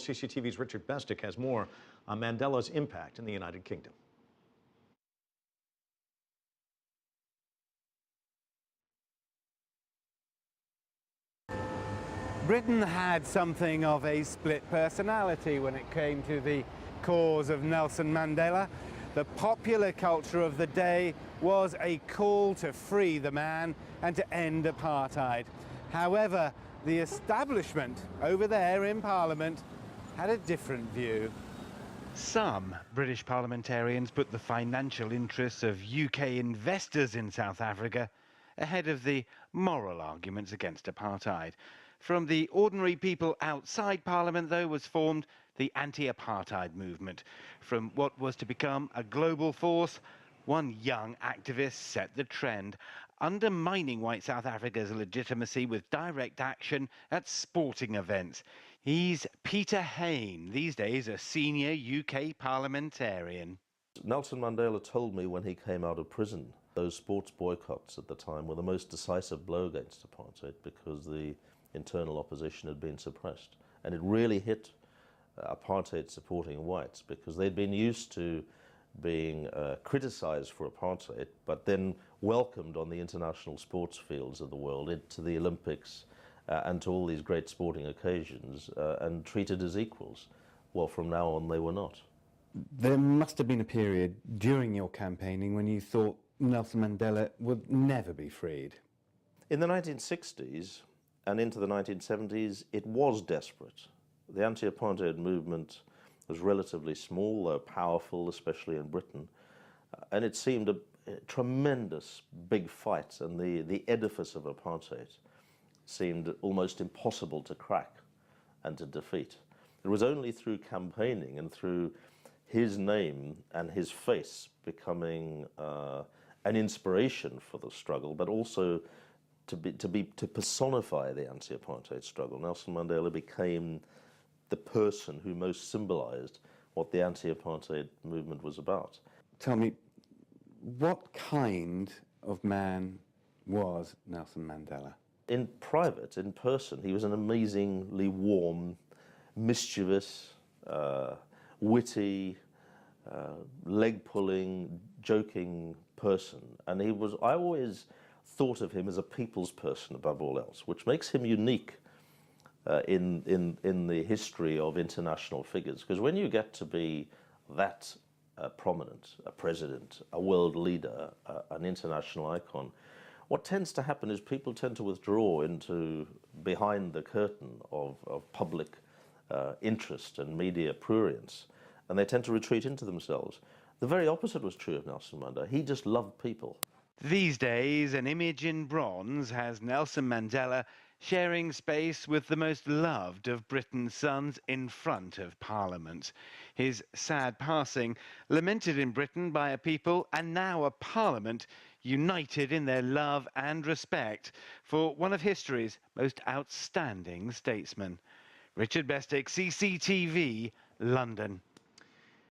CCTV's Richard Bestic has more on Mandela's impact in the United Kingdom. Britain had something of a split personality when it came to the cause of Nelson Mandela. The popular culture of the day was a call to free the man and to end apartheid. However, the establishment over there in Parliament had a different view. Some British parliamentarians put the financial interests of UK investors in South Africa ahead of the moral arguments against apartheid. From the ordinary people outside Parliament, though, was formed the anti-apartheid movement. From what was to become a global force, one young activist set the trend, undermining white South Africa's legitimacy with direct action at sporting events. He's Peter Hain, these days a senior UK parliamentarian. Nelson Mandela told me when he came out of prison, those sports boycotts at the time were the most decisive blow against apartheid because the internal opposition had been suppressed. And it really hit apartheid supporting whites because they'd been used to being criticized for apartheid, but then welcomed on the international sports fields of the world, to the Olympics and to all these great sporting occasions, and treated as equals. Well, from now on, they were not. There must have been a period during your campaigning when you thought Nelson Mandela would never be freed. In the 1960s and into the 1970s, it was desperate. The anti-apartheid movement was relatively small, though powerful, especially in Britain, and it seemed a tremendous big fight, and the edifice of apartheid seemed almost impossible to crack and to defeat. It was only through campaigning and through his name and his face becoming an inspiration for the struggle, but also to personify the anti-apartheid struggle. Nelson Mandela became the person who most symbolized what the anti-apartheid movement was about. Tell me, what kind of man was Nelson Mandela? In private, in person, he was an amazingly warm, mischievous, witty, leg-pulling, joking person. And I always thought of him as a people's person above all else, which makes him unique in the history of international figures. Because when you get to be that prominent, a president, a world leader, an international icon, what tends to happen is people tend to withdraw into behind the curtain of public interest and media prurience, and they tend to retreat into themselves. The very opposite was true of Nelson Mandela. He just loved people. These days, an image in bronze has Nelson Mandela sharing space with the most loved of Britain's sons in front of Parliament. His sad passing, lamented in Britain by a people and now a Parliament united in their love and respect for one of history's most outstanding statesmen. Richard Bestic, CCTV, London.